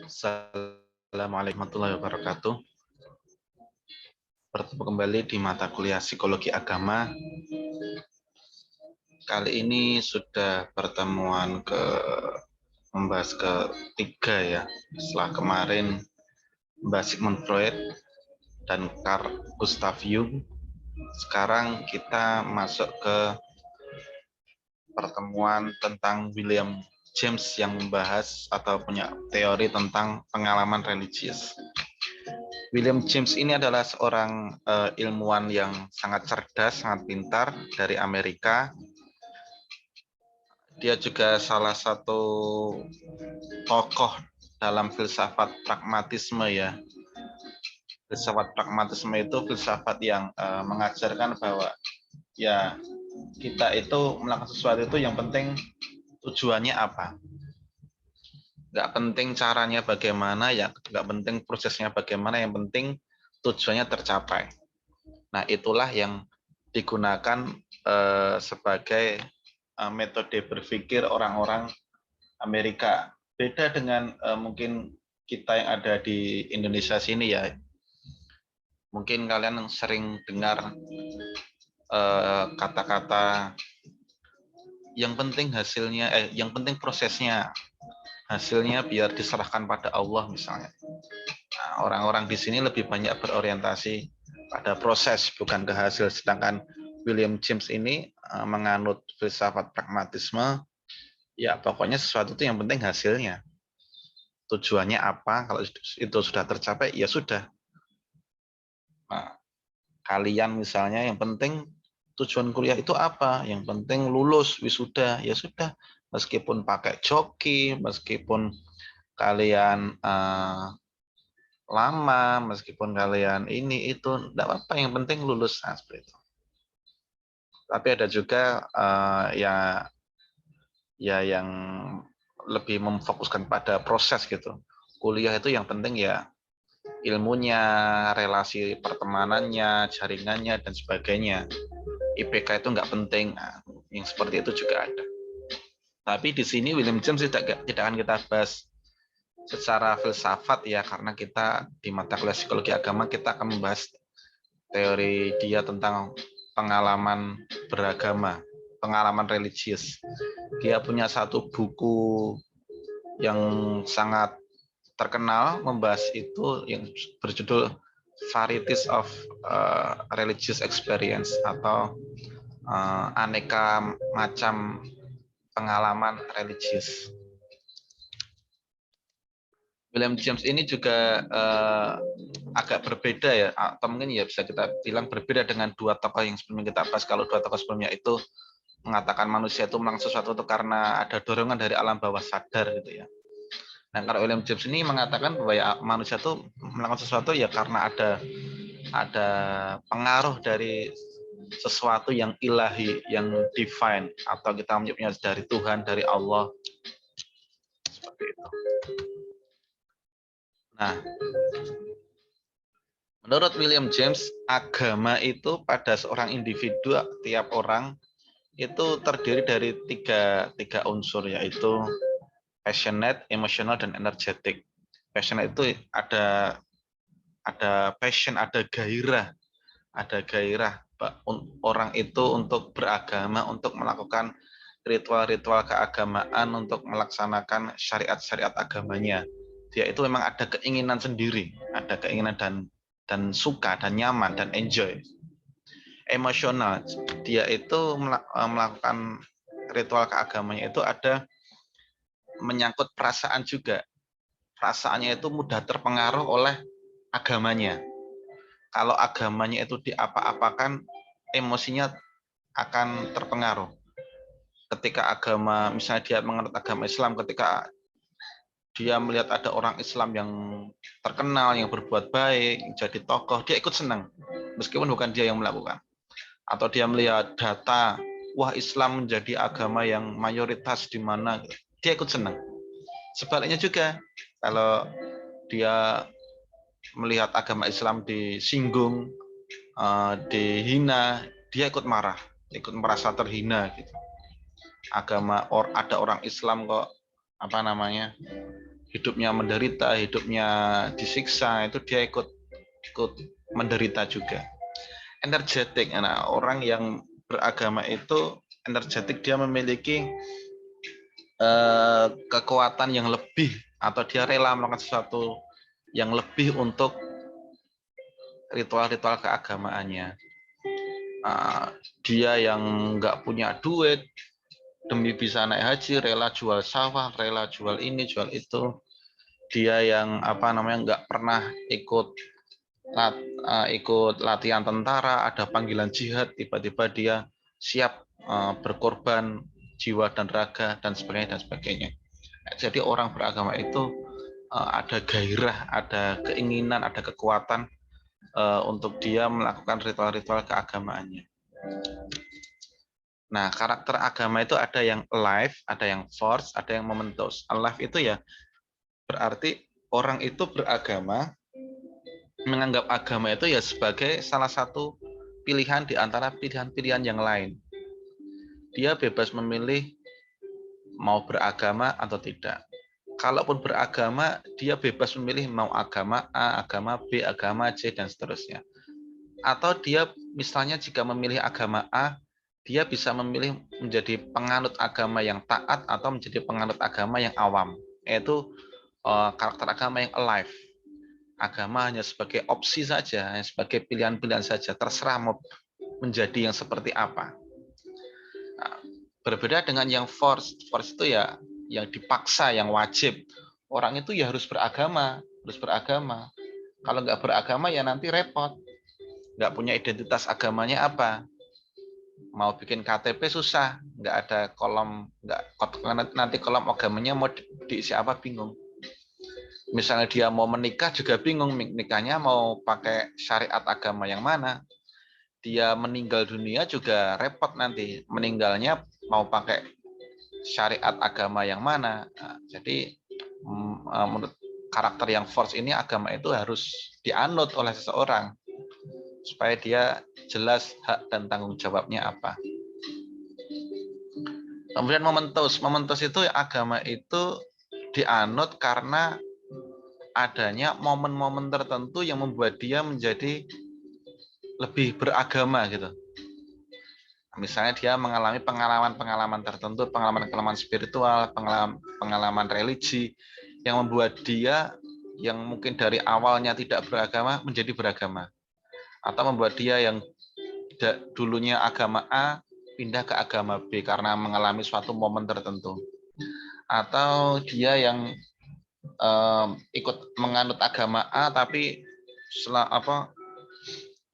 Assalamualaikum warahmatullahi wabarakatuh. Bertemu kembali di mata kuliah Psikologi Agama. Kali ini sudah pertemuan membahas ketiga ya. Setelah kemarin membahas Sigmund Freud dan Carl Gustav Jung. Sekarang kita masuk ke pertemuan tentang William James yang membahas atau punya teori tentang pengalaman religius. William James ini adalah seorang ilmuwan yang sangat cerdas, sangat pintar dari Amerika. Dia juga salah satu tokoh dalam filsafat pragmatisme ya. Filsafat pragmatisme itu filsafat yang mengajarkan bahwa ya kita itu melakukan sesuatu itu yang penting tujuannya apa. Nggak penting caranya bagaimana, ya nggak penting prosesnya bagaimana, yang penting tujuannya tercapai. Nah, itulah yang digunakan sebagai metode berpikir orang-orang Amerika. Beda dengan mungkin kita yang ada di Indonesia sini ya. Mungkin kalian sering dengar kata-kata yang penting hasilnya, yang penting prosesnya, hasilnya biar diserahkan pada Allah misalnya. Nah, orang-orang di sini lebih banyak berorientasi pada proses bukan ke hasil, sedangkan William James ini menganut filsafat pragmatisme, ya pokoknya sesuatu itu yang penting hasilnya. Tujuannya apa, kalau itu sudah tercapai ya sudah. Nah, kalian misalnya yang penting tujuan kuliah itu apa? Yang penting lulus wisuda, ya sudah. Meskipun pakai joki, meskipun kalian lama, meskipun kalian ini itu enggak apa-apa, yang penting lulus. Nah, seperti itu. Tapi ada juga ya yang lebih memfokuskan pada proses gitu. Kuliah itu yang penting ya ilmunya, relasi pertemanannya, jaringannya dan sebagainya. IPK itu nggak penting. Nah, yang seperti itu juga ada. Tapi di sini William James tidak akan kita bahas secara filsafat ya, karena kita di mata kuliah psikologi agama kita akan membahas teori dia tentang pengalaman beragama, pengalaman religius. Dia punya satu buku yang sangat terkenal membahas itu yang berjudul Varieties of Religious Experience atau aneka macam pengalaman religius. William James ini juga agak berbeda ya, atau mungkin ya bisa kita bilang berbeda dengan dua tokoh yang sebelumnya kita bahas. Kalau dua tokoh sebelumnya itu mengatakan manusia itu melakukan sesuatu itu karena ada dorongan dari alam bawah sadar gitu ya. Nah, kalau William James ini mengatakan bahwa ya, manusia itu melakukan sesuatu ya karena ada pengaruh dari sesuatu yang ilahi, yang divine, atau kita menyebutnya dari Tuhan, dari Allah, seperti itu. Nah, menurut William James, agama itu pada seorang individu, tiap orang itu terdiri dari tiga unsur, yaitu passionate, emotional, dan energetic. Passionate itu ada passion, ada gairah orang itu untuk beragama, untuk melakukan ritual-ritual keagamaan, untuk melaksanakan syariat-syariat agamanya. Dia itu memang ada keinginan sendiri, ada keinginan dan suka dan nyaman dan enjoy. Emosional, dia itu melakukan ritual keagamanya itu ada menyangkut perasaan juga. Perasaannya itu mudah terpengaruh oleh agamanya. Kalau agamanya itu diapa-apakan, emosinya akan terpengaruh. Ketika agama, misalnya dia menganut agama Islam, ketika dia melihat ada orang Islam yang terkenal, yang berbuat baik, jadi tokoh, dia ikut senang, meskipun bukan dia yang melakukan. Atau dia melihat data, wah Islam menjadi agama yang mayoritas di mana, dia ikut senang. Sebaliknya juga, kalau dia melihat agama Islam disinggung, dihina, dia ikut marah, ikut merasa terhina gitu. Ada orang Islam kok hidupnya menderita, hidupnya disiksa, itu dia ikut menderita juga. Energetik, nah, orang yang beragama itu energetik, dia memiliki kekuatan yang lebih, atau dia rela melakukan sesuatu yang lebih untuk ritual-ritual keagamaannya. Dia yang nggak punya duit, demi bisa naik haji rela jual sawah, rela jual ini, jual itu. Dia yang nggak pernah ikut latihan tentara, ada panggilan jihad, tiba-tiba dia siap berkorban jiwa dan raga dan sebagainya. Jadi orang beragama itu ada gairah, ada keinginan, ada kekuatan untuk dia melakukan ritual-ritual keagamaannya. Nah, karakter agama itu ada yang alive, ada yang force, ada yang momentous. Alive itu ya berarti orang itu beragama, menganggap agama itu ya sebagai salah satu pilihan di antara pilihan-pilihan yang lain. Dia bebas memilih mau beragama atau tidak. Kalaupun beragama, dia bebas memilih mau agama A, agama B, agama C, dan seterusnya. Atau dia misalnya jika memilih agama A, dia bisa memilih menjadi penganut agama yang taat atau menjadi penganut agama yang awam. Yaitu karakter agama yang alive. Agama hanya sebagai opsi saja, hanya sebagai pilihan-pilihan saja, terserah mau menjadi yang seperti apa. Nah, berbeda dengan yang force. Force itu ya yang dipaksa, yang wajib. Orang itu ya harus beragama, Kalau nggak beragama ya nanti repot. Nggak punya identitas agamanya apa. Mau bikin KTP susah, nggak ada kolom, nanti kolom agamanya mau diisi apa bingung. Misalnya dia mau menikah juga bingung, nikahnya mau pakai syariat agama yang mana. Dia meninggal dunia juga repot nanti, meninggalnya mau pakai syariat agama yang mana. Nah, jadi menurut karakter yang force ini, agama itu harus dianut oleh seseorang supaya dia jelas hak dan tanggung jawabnya apa. Kemudian momentous itu agama itu dianut karena adanya momen-momen tertentu yang membuat dia menjadi lebih beragama gitu. Misalnya dia mengalami pengalaman-pengalaman tertentu, pengalaman-pengalaman spiritual, pengalaman religi yang membuat dia yang mungkin dari awalnya tidak beragama menjadi beragama. Atau membuat dia yang dulunya agama A pindah ke agama B karena mengalami suatu momen tertentu. Atau dia yang ikut menganut agama A tapi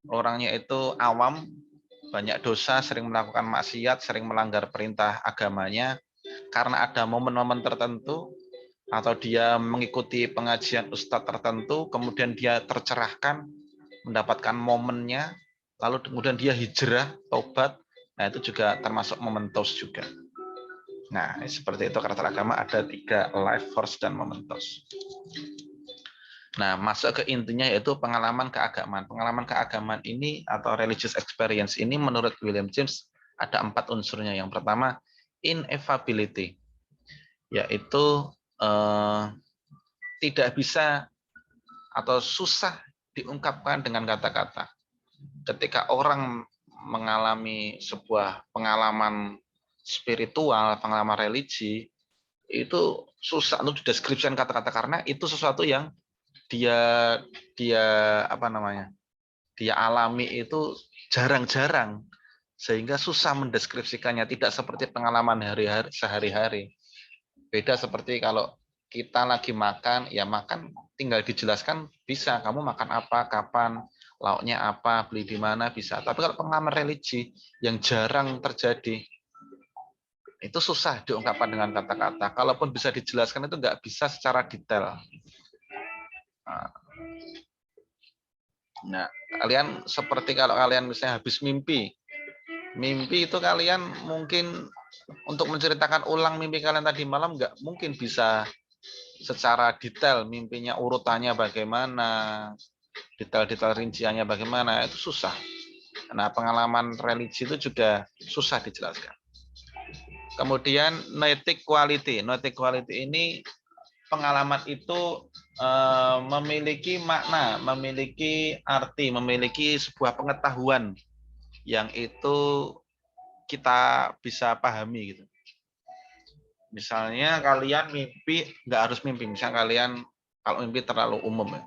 orangnya itu awam, banyak dosa, sering melakukan maksiat, sering melanggar perintah agamanya, karena ada momen-momen tertentu, atau dia mengikuti pengajian ustadz tertentu, kemudian dia tercerahkan, mendapatkan momennya, lalu kemudian dia hijrah, tobat, nah itu juga termasuk momentous juga. Nah, seperti itu karakter agama, ada 3, life force dan momentous. Nah, masuk ke intinya yaitu pengalaman keagamaan. Pengalaman keagamaan ini atau religious experience ini menurut William James ada 4 unsurnya. Yang pertama, ineffability, yaitu tidak bisa atau susah diungkapkan dengan kata-kata. Ketika orang mengalami sebuah pengalaman spiritual, pengalaman religi, itu susah untuk dideskripsikan kata-kata karena itu sesuatu yang dia alami itu jarang-jarang, sehingga susah mendeskripsikannya, tidak seperti pengalaman sehari-hari. Beda seperti kalau kita lagi makan, ya makan tinggal dijelaskan bisa, kamu makan apa, kapan, lauknya apa, beli di mana, bisa. Tapi kalau pengalaman religi yang jarang terjadi, itu susah diungkapkan dengan kata-kata. Kalaupun bisa dijelaskan itu nggak bisa secara detail. Nah, kalian seperti kalau kalian misalnya habis mimpi itu kalian mungkin untuk menceritakan ulang mimpi kalian tadi malam nggak mungkin bisa secara detail, mimpinya urutannya bagaimana, detail-detail rinciannya bagaimana, itu susah. Nah, pengalaman religi itu juga susah dijelaskan. Kemudian noetic quality. Noetic quality ini pengalaman itu memiliki makna, memiliki arti, memiliki sebuah pengetahuan yang itu kita bisa pahami gitu. Misalnya kalian mimpi, nggak harus mimpi, misalnya kalian kalau mimpi terlalu umum ya.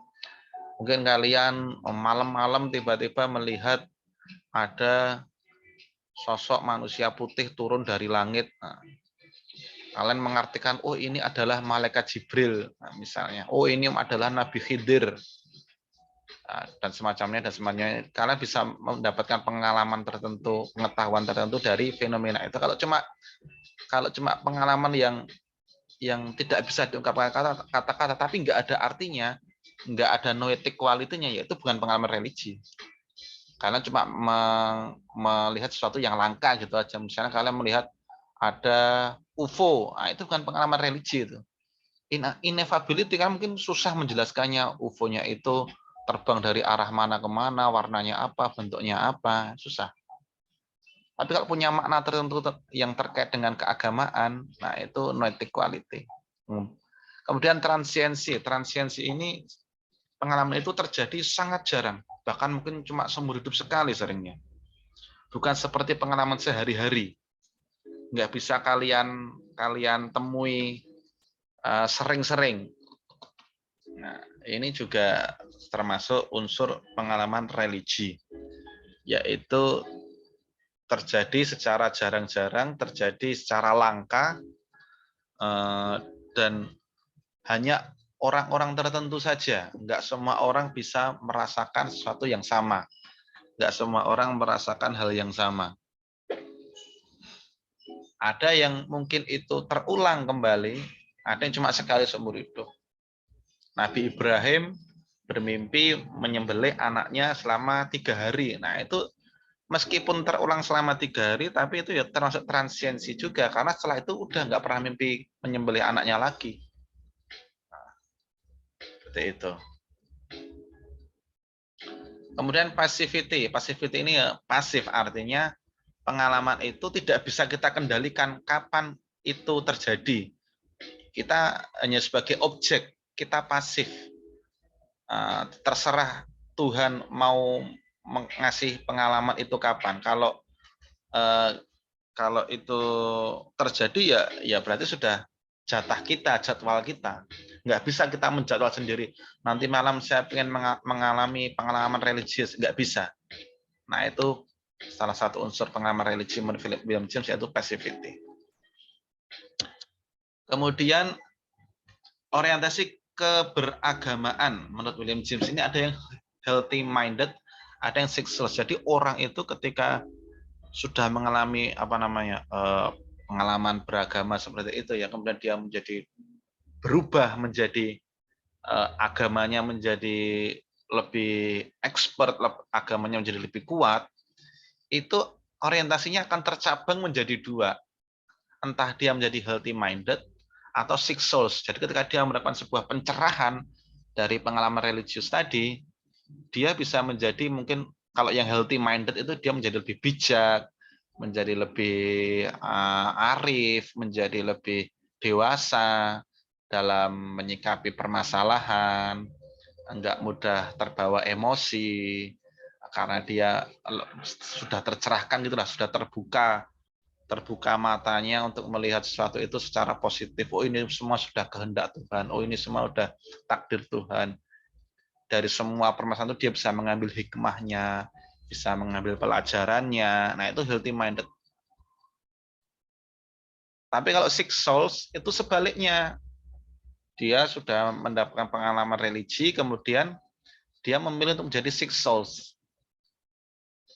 Mungkin kalian malam-malam tiba-tiba melihat ada sosok manusia putih turun dari langit. Nah, kalian mengartikan, oh ini adalah malaikat Jibril, nah, misalnya. Oh ini adalah Nabi Khidir, nah, dan semacamnya. Kalian bisa mendapatkan pengalaman tertentu, pengetahuan tertentu dari fenomena itu. Kalau cuma pengalaman yang tidak bisa diungkapkan kata-kata, tapi nggak ada artinya, nggak ada noetic quality-nya, ya itu bukan pengalaman religi. Kalian cuma melihat sesuatu yang langka gitu aja. Misalnya kalian melihat ada UFO, nah, itu bukan pengalaman religi itu. Ineffability kan mungkin susah menjelaskannya, UFO-nya itu terbang dari arah mana ke mana, warnanya apa, bentuknya apa, susah. Tapi kalau punya makna tertentu yang terkait dengan keagamaan, nah itu noetic quality. Kemudian transiensi. Transiensi ini pengalaman itu terjadi sangat jarang, bahkan mungkin cuma seumur hidup sekali seringnya. Bukan seperti pengalaman sehari-hari. Nggak bisa kalian temui sering-sering. Nah, ini juga termasuk unsur pengalaman religi, yaitu terjadi secara jarang-jarang, terjadi secara langka, dan hanya orang-orang tertentu saja. Nggak semua orang bisa merasakan sesuatu yang sama. Nggak semua orang merasakan hal yang sama. Ada yang mungkin itu terulang kembali, ada yang cuma sekali seumur hidup. Nabi Ibrahim bermimpi menyembelih anaknya selama 3 hari. Nah itu meskipun terulang selama 3 hari, tapi itu ya termasuk transiensi juga, karena setelah itu udah nggak pernah mimpi menyembelih anaknya lagi. Nah, seperti itu. Kemudian passivity. Passivity ini ya pasif, artinya pengalaman itu tidak bisa kita kendalikan kapan itu terjadi. Kita hanya sebagai objek, kita pasif. Terserah Tuhan mau mengasih pengalaman itu kapan. Kalau itu terjadi ya berarti sudah jatah kita, jadwal kita. Nggak bisa kita menjadwal sendiri. Nanti malam saya ingin mengalami pengalaman religius, nggak bisa. Nah itu salah satu unsur pengalaman religi menurut William James, yaitu passivity. Kemudian orientasi keberagamaan menurut William James ini ada yang healthy minded, ada yang sexual. Jadi orang itu ketika sudah mengalami pengalaman beragama seperti itu ya, kemudian dia menjadi berubah menjadi agamanya menjadi lebih expert, agamanya menjadi lebih kuat, itu orientasinya akan tercabang menjadi 2. Entah dia menjadi healthy minded atau sick souls. Jadi ketika dia mendapatkan sebuah pencerahan dari pengalaman religius tadi, dia bisa menjadi, mungkin kalau yang healthy minded itu dia menjadi lebih bijak, menjadi lebih arif, menjadi lebih dewasa dalam menyikapi permasalahan, enggak mudah terbawa emosi, karena dia sudah tercerahkan gitulah, sudah terbuka matanya untuk melihat sesuatu itu secara positif. Oh ini semua sudah kehendak Tuhan. Oh ini semua sudah takdir Tuhan. Dari semua permasalahan itu dia bisa mengambil hikmahnya, bisa mengambil pelajarannya. Nah itu healthy minded. Tapi kalau sick souls itu sebaliknya. Dia sudah mendapatkan pengalaman religi, kemudian dia memilih untuk menjadi sick souls.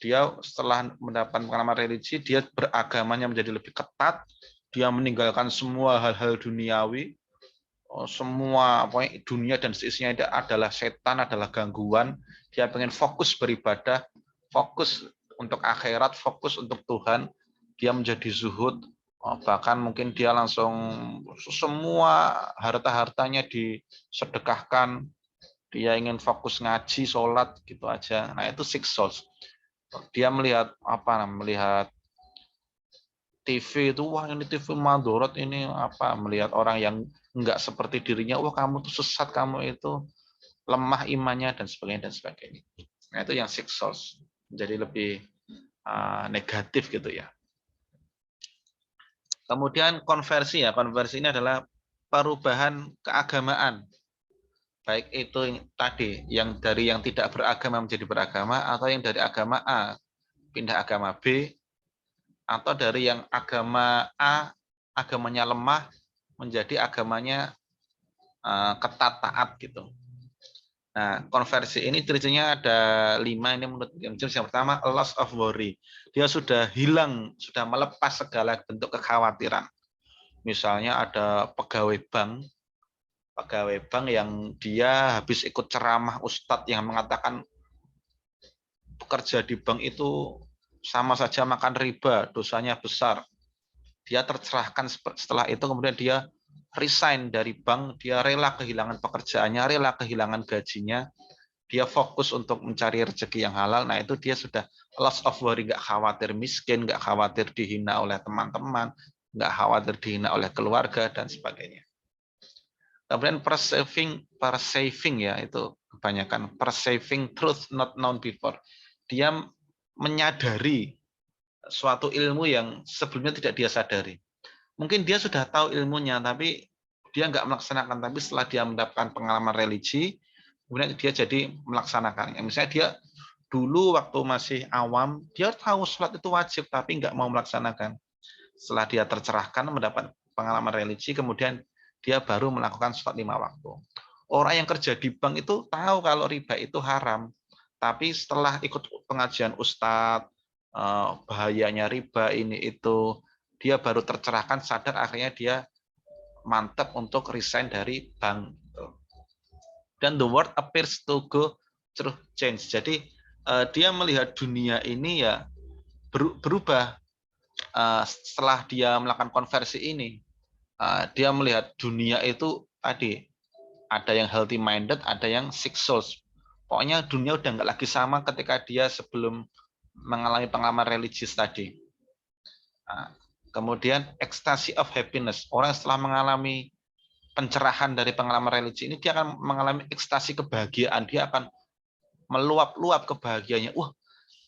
Dia setelah mendapatkan pengalaman religi, dia beragamanya menjadi lebih ketat, dia meninggalkan semua hal-hal duniawi, semua dunia dan seisinya adalah setan, adalah gangguan. Dia pengen fokus beribadah, fokus untuk akhirat, fokus untuk Tuhan. Dia menjadi zuhud, bahkan mungkin dia langsung semua harta-hartanya disedekahkan. Dia ingin fokus ngaji, sholat gitu aja. Nah itu sick souls. Dia melihat TV itu, wah ini TV madorot ini apa, melihat orang yang Enggak seperti dirinya, wah kamu tuh sesat, kamu itu lemah imannya dan sebagainya dan sebagainya. Nah, itu yang six souls. Jadi lebih negatif gitu ya. Kemudian konversi ya, konversi ini adalah perubahan keagamaan. Baik itu tadi yang dari yang tidak beragama menjadi beragama, atau yang dari agama A pindah agama B, atau dari yang agama A agamanya lemah menjadi agamanya ketat taat gitu. Nah, konversi ini ciri-cirinya ada 5 ini menurut James. Yang pertama, a loss of worry. Dia sudah hilang, sudah melepas segala bentuk kekhawatiran. Misalnya ada pegawai bank yang dia habis ikut ceramah ustadz yang mengatakan pekerja di bank itu sama saja makan riba, dosanya besar. Dia tercerahkan setelah itu, kemudian dia resign dari bank, dia rela kehilangan pekerjaannya, rela kehilangan gajinya, dia fokus untuk mencari rezeki yang halal. Nah itu dia sudah loss of worry, nggak khawatir miskin, nggak khawatir dihina oleh teman-teman, nggak khawatir dihina oleh keluarga dan sebagainya. Kemudian persaving ya, itu kebanyakan persaving truth not known before. Dia menyadari suatu ilmu yang sebelumnya tidak dia sadari. Mungkin dia sudah tahu ilmunya, tapi dia nggak melaksanakan. Tapi setelah dia mendapatkan pengalaman religi, kemudian dia jadi melaksanakannya. Misalnya dia dulu waktu masih awam, dia tahu sholat itu wajib, tapi nggak mau melaksanakan. Setelah dia tercerahkan, mendapat pengalaman religi, kemudian dia baru melakukan sholat 5 waktu. Orang yang kerja di bank itu tahu kalau riba itu haram, tapi setelah ikut pengajian ustadz, bahayanya riba ini itu, dia baru tercerahkan, sadar, akhirnya dia mantap untuk resign dari bank. Dan the world appears to go through change. Jadi dia melihat dunia ini ya berubah setelah dia melakukan konversi ini. Dia melihat dunia itu tadi ada yang healthy minded, ada yang sick souls. Pokoknya dunia udah nggak lagi sama ketika dia sebelum mengalami pengalaman religius tadi. Kemudian ecstasy of happiness. Orang setelah mengalami pencerahan dari pengalaman religi ini, dia akan mengalami ekstasi kebahagiaan. Dia akan meluap-luap kebahagiaannya. Wah,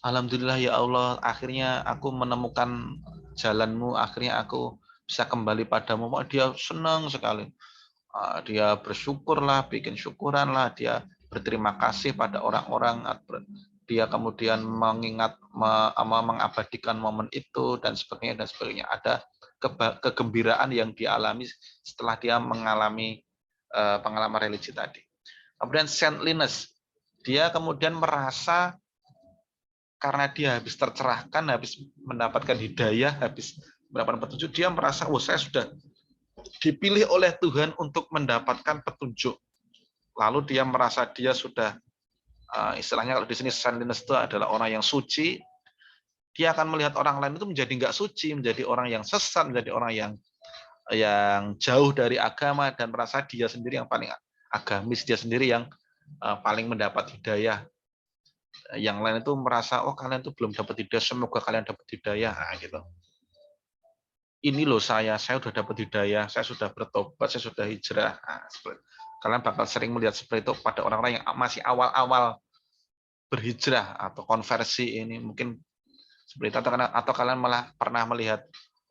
alhamdulillah ya Allah, akhirnya aku menemukan jalanmu, akhirnya aku bisa kembali padamu. Dia senang sekali. Dia bersyukurlah, bikin syukuran lah, dia berterima kasih pada orang-orang, dia kemudian mengingat, mengabadikan momen itu dan sebagainya dan sebagainya. Ada kegembiraan yang dialami setelah dia mengalami pengalaman religi tadi. Kemudian saintliness, dia kemudian merasa karena dia habis tercerahkan, habis mendapatkan hidayah, habis mendapatkan petunjuk, dia merasa, oh saya sudah dipilih oleh Tuhan untuk mendapatkan petunjuk. Lalu dia merasa dia sudah, istilahnya kalau di sini saintliness itu adalah orang yang suci. Dia akan melihat orang lain itu menjadi nggak suci, menjadi orang yang sesat, menjadi orang yang jauh dari agama, dan merasa dia sendiri yang paling agamis, dia sendiri yang paling mendapat hidayah. Yang lain itu merasa, oh kalian itu belum dapat hidayah, semoga kalian dapat hidayah. Nah, gitu. Ini loh saya sudah dapat hidayah, saya sudah bertobat, saya sudah hijrah. Nah, kalian bakal sering melihat seperti itu pada orang-orang yang masih awal-awal berhijrah atau konversi ini, mungkin seperti itu. Atau kalian malah pernah melihat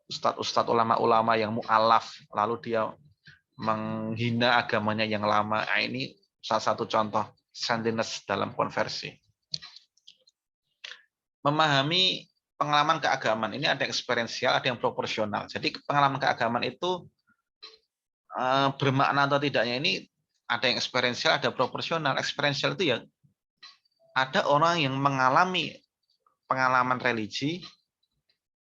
ustadz-ustadz, ulama-ulama yang mu'alaf, lalu dia menghina agamanya yang lama. Nah, ini salah satu contoh saintliness dalam konversi. Memahami pengalaman keagamaan ini ada yang eksperiensial, ada yang proporsional. Jadi pengalaman keagamaan itu bermakna atau tidaknya ini ada yang eksperiensial, ada proporsional. Eksperiensial itu ya ada orang yang mengalami pengalaman religi,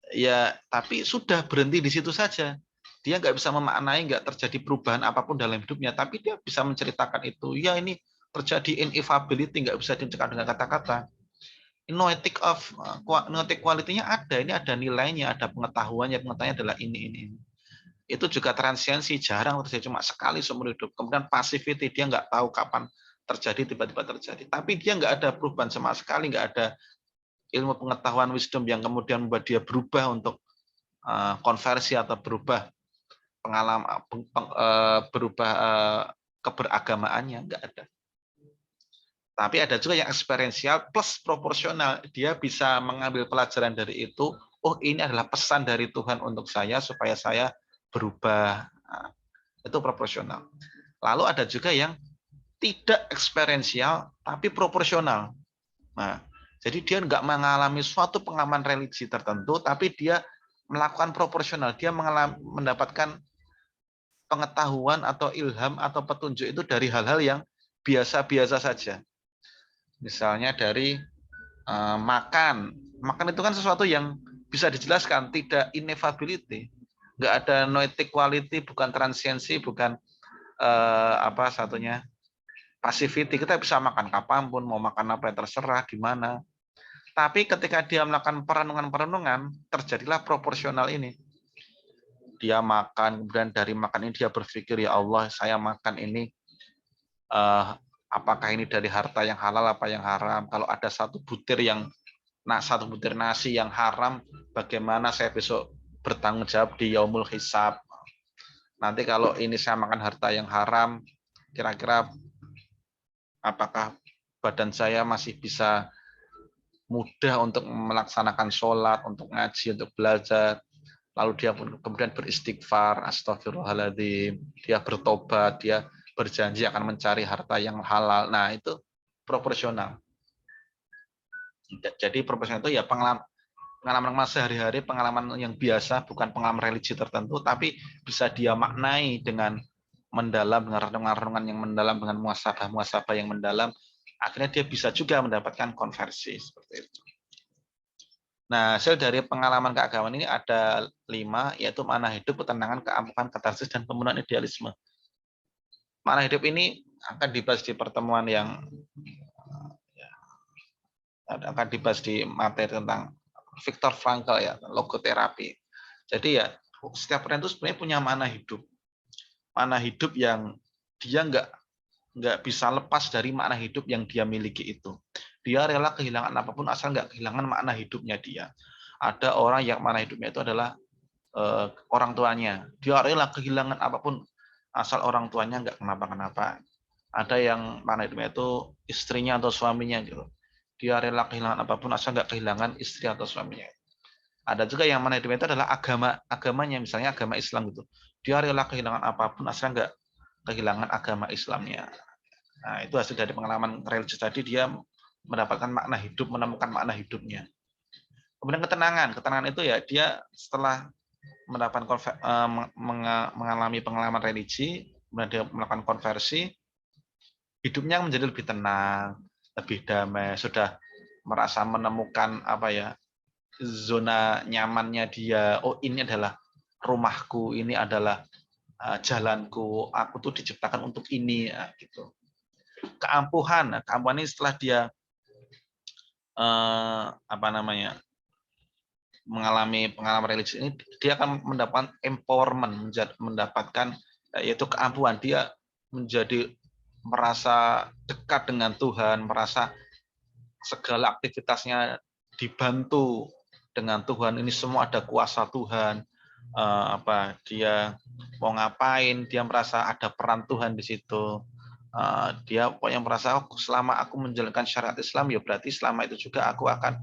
ya tapi sudah berhenti di situ saja. Dia nggak bisa memaknai, nggak terjadi perubahan apapun dalam hidupnya, tapi dia bisa menceritakan itu. Ya ini terjadi ineffability, nggak bisa dicegah dengan kata-kata. Noetic quality-nya ada, ini ada nilainya, ada pengetahuannya adalah ini. Itu juga transiensi, jarang terjadi, cuma sekali seumur hidup. Kemudian passivity, dia nggak tahu kapan terjadi, tiba-tiba terjadi. Tapi dia nggak ada perubahan sama sekali, nggak ada ilmu pengetahuan wisdom yang kemudian membuat dia berubah untuk konversi atau berubah pengalaman berubah keberagamaannya, nggak ada. Tapi ada juga yang eksperiensial plus proporsional. Dia bisa mengambil pelajaran dari itu. Oh, ini adalah pesan dari Tuhan untuk saya supaya saya berubah. Nah, itu proporsional. Lalu ada juga yang tidak eksperiensial tapi proporsional. Nah, jadi dia nggak mengalami suatu pengalaman religi tertentu, tapi dia melakukan proporsional. Dia mendapatkan pengetahuan atau ilham atau petunjuk itu dari hal-hal yang biasa-biasa saja. Misalnya dari makan. Makan itu kan sesuatu yang bisa dijelaskan, tidak ineffability. Nggak ada noetic quality, bukan transiency, bukan apa satunya passivity. Kita bisa makan kapanpun, mau makan apa yang terserah, gimana. Tapi ketika dia melakukan perenungan-perenungan, terjadilah proporsional ini. Dia makan, kemudian dari makan ini dia berpikir, ya Allah, saya makan ini apakah ini dari harta yang halal apa yang haram? Kalau ada satu butir nasi yang haram, bagaimana saya besok bertanggung jawab di yaumul hisab? Nanti kalau ini saya makan harta yang haram, kira-kira apakah badan saya masih bisa mudah untuk melaksanakan sholat, untuk ngaji, untuk belajar? Lalu dia pun kemudian beristighfar, astagfirullahaladzim, dia bertobat, dia berjanji akan mencari harta yang halal. Nah, itu proporsional. Jadi proporsional itu ya pengalaman sehari-hari, pengalaman yang biasa, bukan pengalaman religi tertentu, tapi bisa dia maknai dengan mendalam, dengan renungan-renungan yang mendalam, dengan muasabah-muasabah yang mendalam, akhirnya dia bisa juga mendapatkan konversi seperti itu. Nah, hasil dari pengalaman keagamaan ini ada 5, yaitu makna hidup, ketenangan, keampuhan, katarsis, dan pemenuhan idealisme. Makna hidup ini akan dibahas di pertemuan yang akan dibahas di materi tentang Viktor Frankl ya, logoterapi. Jadi ya setiap orang itu sebenarnya punya makna hidup. Makna hidup yang dia nggak bisa lepas dari makna hidup yang dia miliki itu. Dia rela kehilangan apapun asal nggak kehilangan makna hidupnya dia. Ada orang yang makna hidupnya itu adalah orang tuanya. Dia rela kehilangan apapun asal orang tuanya nggak kenapa-kenapa. Ada yang makna hidupnya itu istrinya atau suaminya gitu. Dia rela kehilangan apapun asal nggak kehilangan istri atau suaminya. Ada juga yang mana hidupnya itu adalah agamanya, misalnya agama Islam gitu. Dia rela kehilangan apapun asal nggak kehilangan agama Islamnya. Nah, itu hasil dari pengalaman religius tadi, dia mendapatkan makna hidup, menemukan makna hidupnya. Kemudian ketenangan itu ya dia setelah mengalami pengalaman religi, kemudian dia melakukan konversi, hidupnya menjadi lebih tenang, lebih damai, sudah merasa menemukan apa ya, zona nyamannya dia. Oh, ini adalah rumahku, ini adalah jalanku, aku tuh diciptakan untuk ini, gitu. Keampuhan ini setelah dia apa namanya mengalami pengalaman religi ini, dia akan mendapatkan empowerment, mendapatkan yaitu keampuhan. Dia menjadi merasa dekat dengan Tuhan, merasa segala aktivitasnya dibantu dengan Tuhan. Ini semua ada kuasa Tuhan. Dia mau ngapain, dia merasa ada peran Tuhan di situ. Dia pokoknya merasa, oh, selama aku menjalankan syariat Islam, ya berarti selama itu juga aku akan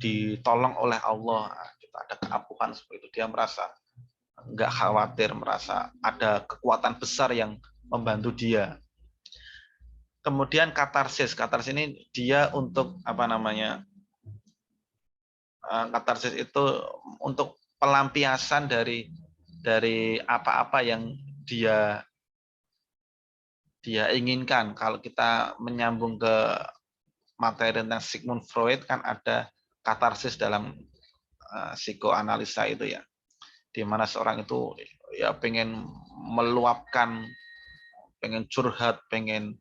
ditolong oleh Allah. Ada keampuhan seperti itu. Dia merasa nggak khawatir, merasa ada kekuatan besar yang membantu dia. Kemudian katarsis ini dia untuk apa namanya? Katarsis itu untuk pelampiasan dari apa-apa yang dia inginkan. Kalau kita menyambung ke materi tentang Sigmund Freud, kan ada katarsis dalam psikoanalisa itu ya, di mana seorang itu ya pengen meluapkan, pengen curhat, pengen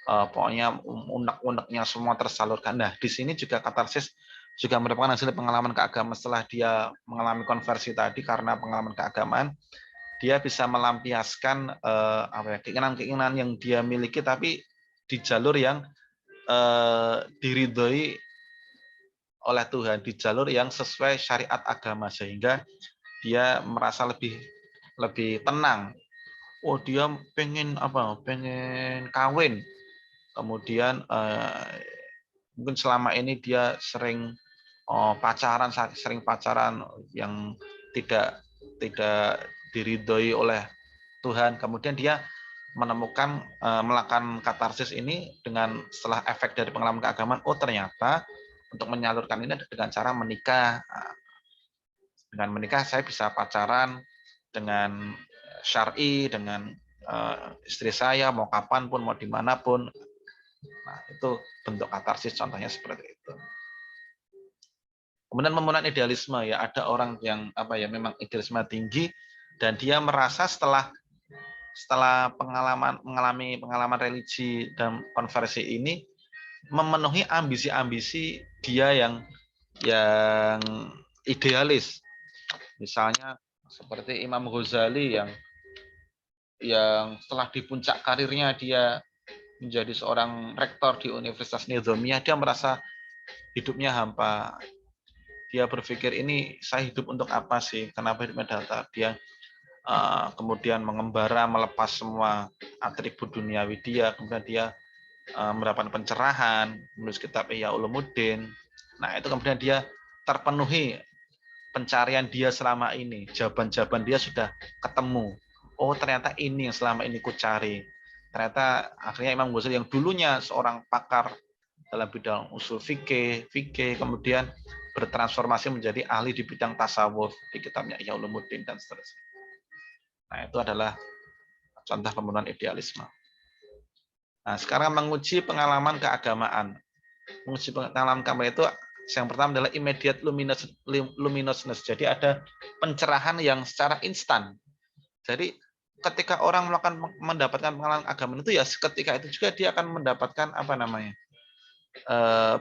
pokoknya unek-uneknya semua tersalurkan. Nah, di sini juga katarsis juga merupakan hasil pengalaman keagamaan. Setelah dia mengalami konversi tadi karena pengalaman keagamaan, dia bisa melampiaskan keinginan-keinginan yang dia miliki, tapi di jalur yang diridhoi oleh Tuhan, di jalur yang sesuai syariat agama, sehingga dia merasa lebih lebih tenang. Oh, dia pengen apa? Pengen kawin. Kemudian mungkin selama ini dia sering sering pacaran yang tidak tidak diridhoi oleh Tuhan. Kemudian dia menemukan melakukan katarsis ini setelah efek dari pengalaman keagamaan. Oh, ternyata untuk menyalurkan ini dengan cara menikah. Dengan menikah saya bisa pacaran dengan syar'i, dengan istri saya, mau kapanpun, mau dimanapun. Nah, itu bentuk katarsis contohnya seperti itu. Kemudian pembunuhan idealisme, ya ada orang yang memang idealisme tinggi dan dia merasa setelah mengalami pengalaman religi dan konversi ini memenuhi ambisi-ambisi dia yang idealis. Misalnya seperti Imam Ghazali yang setelah di puncak karirnya dia menjadi seorang rektor di Universitas Nizamiyah, dia merasa hidupnya hampa. Dia berpikir, ini saya hidup untuk apa sih? Kenapa hidupnya datar? Dia kemudian mengembara, melepas semua atribut duniawi dia, kemudian dia mendapatkan pencerahan, menulis kitab Ihya Ulumuddin. Nah, itu kemudian dia terpenuhi pencarian dia selama ini. Jawaban-jawaban dia sudah ketemu. Oh, ternyata ini yang selama ini ku cari. Ternyata akhirnya Imam Ghazali yang dulunya seorang pakar dalam bidang usul fikih, kemudian bertransformasi menjadi ahli di bidang tasawuf di kitabnya Ihya Ulumuddin dan seterusnya. Nah, itu adalah contoh pembunuhan idealisme. Nah, sekarang menguji pengalaman keagamaan. Menguji pengalaman keagamaan itu yang pertama adalah immediate luminousness. Jadi ada pencerahan yang secara instan. Jadi ketika orang mendapatkan pengalaman agama itu, ya ketika itu juga dia akan mendapatkan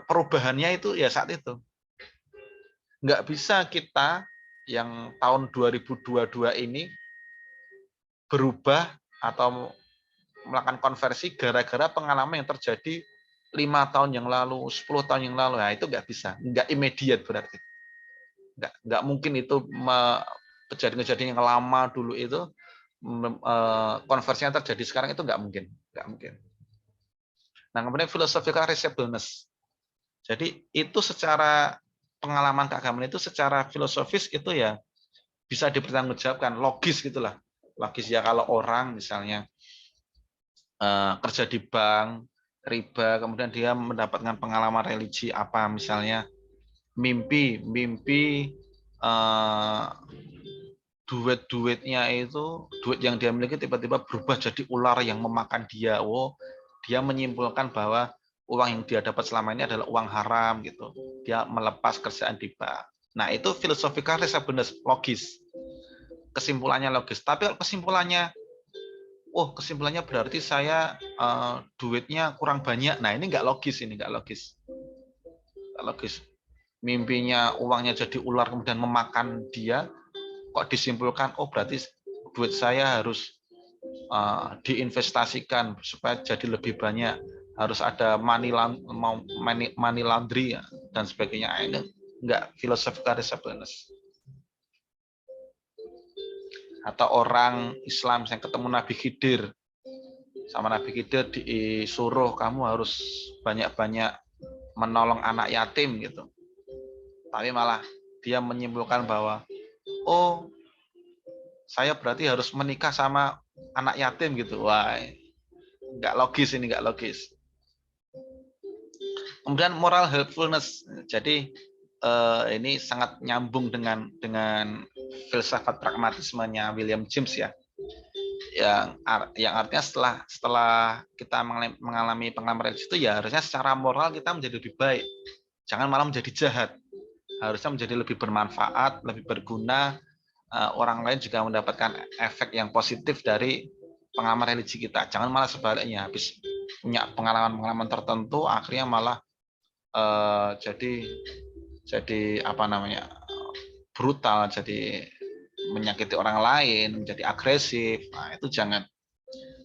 perubahannya itu ya saat itu. Nggak bisa kita yang tahun 2022 ini berubah atau melakukan konversi gara-gara pengalaman yang terjadi 5 tahun yang lalu, 10 tahun yang lalu. Nah, itu nggak bisa, nggak immediate berarti. Nggak mungkin itu kejadian-kejadian yang lama dulu itu konversinya terjadi sekarang, itu nggak mungkin. Nah, kemudian philosophical reasonableness. Jadi itu secara pengalaman keagamaan itu secara filosofis itu ya bisa dipertanggungjawabkan, logis gitulah. Logis ya, kalau orang misalnya kerja di bank, riba, kemudian dia mendapatkan pengalaman religi apa, misalnya mimpi duit-duitnya itu, duit yang dia miliki tiba-tiba berubah jadi ular yang memakan dia. Oh, dia menyimpulkan bahwa uang yang dia dapat selama ini adalah uang haram gitu. Dia melepas kerjaan di bank. Nah, itu philosophical reasonableness, logis. Kesimpulannya logis. Tapi kalau kesimpulannya berarti saya duitnya kurang banyak. Nah, ini nggak logis, Nggak logis. Mimpinya uangnya jadi ular kemudian memakan dia, kok disimpulkan, oh berarti duit saya harus diinvestasikan supaya jadi lebih banyak, harus ada money laundry dan sebagainya. Ini enggak philosophical reasonableness. Atau orang Islam yang ketemu Nabi Khidir, sama Nabi Khidir disuruh kamu harus banyak-banyak menolong anak yatim gitu. Tapi malah dia menyimpulkan bahwa oh, saya berarti harus menikah sama anak yatim gitu. Wah, nggak logis. Kemudian moral helpfulness. Jadi ini sangat nyambung dengan filsafat pragmatismenya William James ya. Yang artinya setelah kita mengalami pengalaman religi itu, ya harusnya secara moral kita menjadi lebih baik. Jangan malah menjadi jahat. Harusnya menjadi lebih bermanfaat, lebih berguna. Orang lain juga mendapatkan efek yang positif dari pengalaman religi kita. Jangan malah sebaliknya, habis punya pengalaman-pengalaman tertentu akhirnya malah jadi brutal, jadi menyakiti orang lain, menjadi agresif. Nah, itu jangan.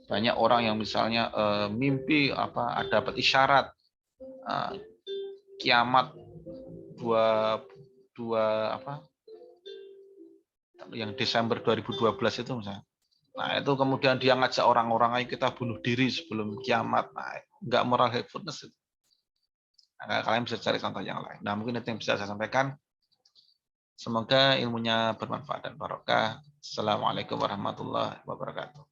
Banyak orang yang misalnya mimpi dapat isyarat kiamat dua yang Desember 2012 itu misalnya. Nah, itu kemudian dia ngajak orang-orang, ayo kita bunuh diri sebelum kiamat. Nah, nggak moral helpfulness itu. Nah, kalian bisa cari contoh yang lain. Nah, mungkin itu yang bisa saya sampaikan. Semoga ilmunya bermanfaat dan barokah. Assalamualaikum warahmatullahi wabarakatuh.